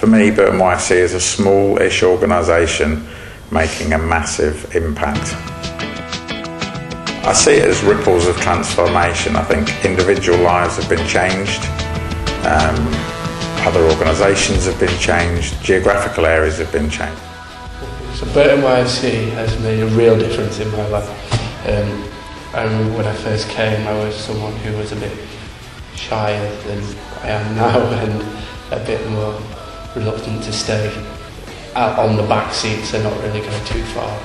For me, Burton YFC is a small-ish organisation making a massive impact. I see it as ripples of transformation. I think individual lives have been changed, other organisations have been changed, geographical areas have been changed. So Burton YFC has made a real difference in my life. I remember when I first came, I was someone who was a bit shyer than I am now and a bit more reluctant to stay out on the back seats and not really go too far.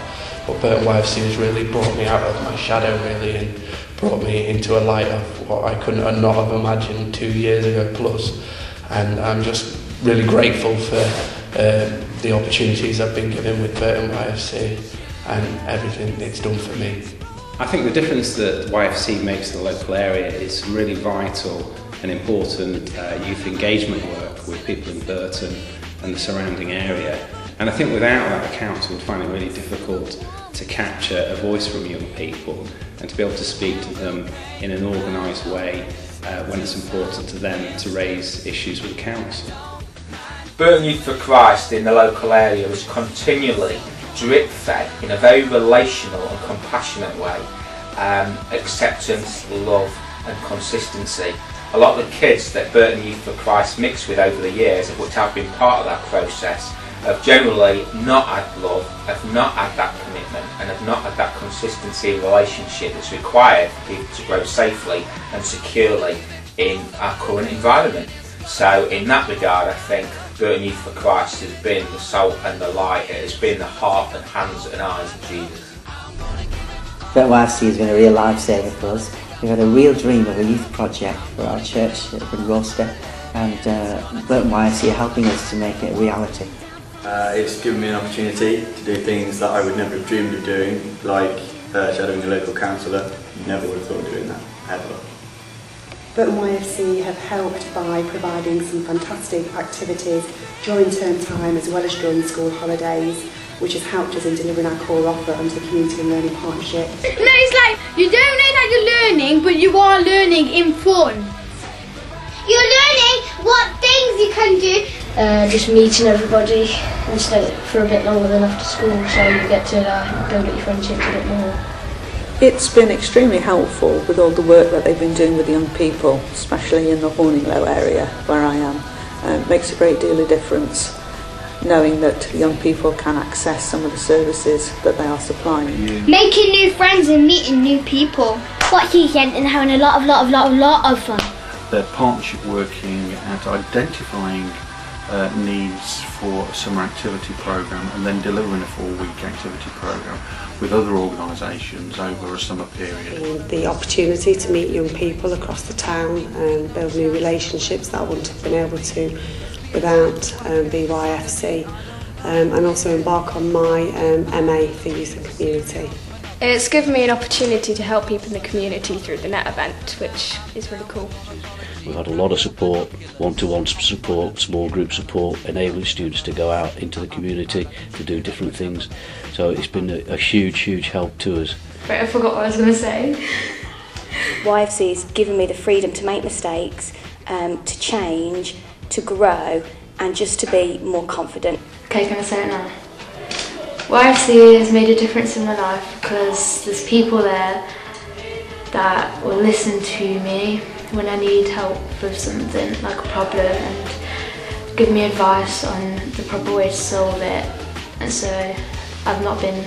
But Burton YFC has really brought me out of my shadow really and brought me into a light of what I couldn't not have imagined 2 years ago plus. And I'm just really grateful for the opportunities I've been given with Burton YFC and everything it's done for me. I think the difference that YFC makes in the local area is some really vital and important youth engagement work with people in Burton and the surrounding area. And I think without that, the council would find it really difficult to capture a voice from young people and to be able to speak to them in an organised way when it's important to them to raise issues with the council. Burton Youth for Christ in the local area is continually drip-fed in a very relational and compassionate way. Acceptance, love and consistency. A lot of the kids that Burton Youth for Christ mixed with over the years, of which I've been part of that process, have generally not had love, have not had that commitment and have not had that consistency in relationship that's required for people to grow safely and securely in our current environment. So in that regard, I think Burton Youth for Christ has been the salt and the light. It has been the heart and hands and eyes of Jesus. Burton YFC has been a real lifesaver for us. We've had a real dream of a youth project for our church in Gloucester, and Burton YFC are helping us to make it a reality. It's given me an opportunity to do things that I would never have dreamed of doing, like shadowing a local councillor. Never would have thought of doing that, ever. Burton YFC have helped by providing some fantastic activities during term time as well as during school holidays, which has helped us in delivering our core offer under the Community and Learning Partnership. No, it's like you don't know that you're learning, but you are learning in fun. You're learning what things you can do. Just meeting everybody and stay for a bit longer than after school, so you get to build up your friendships a bit more. It's been extremely helpful with all the work that they've been doing with young people, especially in the Horninglow area where I am. It makes a great deal of difference knowing that young people can access some of the services that they are supplying. Making new friends and meeting new people. Watching again and having a lot of fun. Their partnership working at identifying needs for a summer activity programme and then delivering a 4-week activity programme with other organisations over a summer period. The opportunity to meet young people across the town and build new relationships that I wouldn't have been able to without BYFC, and also embark on my MA for Youth and Community. It's given me an opportunity to help people in the community through the net event, which is really cool. We've had a lot of support, one-to-one support, small group support, enabling students to go out into the community to do different things. So it's been a huge help to us. But I forgot what I was going to say. YFC has given me the freedom to make mistakes, to change, to grow, and just to be more confident. Okay, can I say it now? YFC has made a difference in my life because there's people there that will listen to me when I need help with something like a problem and give me advice on the proper way to solve it, and so I've not been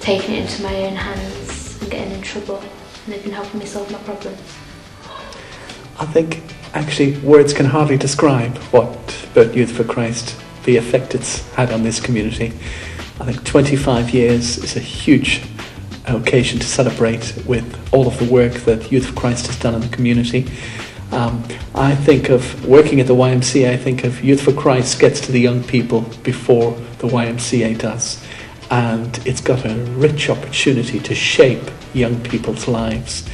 taking it into my own hands and getting in trouble, and they've been helping me solve my problems. I think actually words can hardly describe what Burton Youth for Christ, the effect it's had on this community. I think 25 years is a huge occasion to celebrate with all of the work that Youth for Christ has done in the community. I think of working at the YMCA, I think of Youth for Christ gets to the young people before the YMCA does, and it's got a rich opportunity to shape young people's lives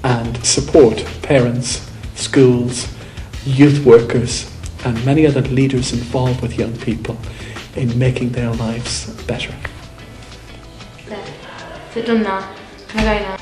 and support parents, schools, youth workers and many other leaders involved with young people in making their lives better. There. Is it done now? Can I go now?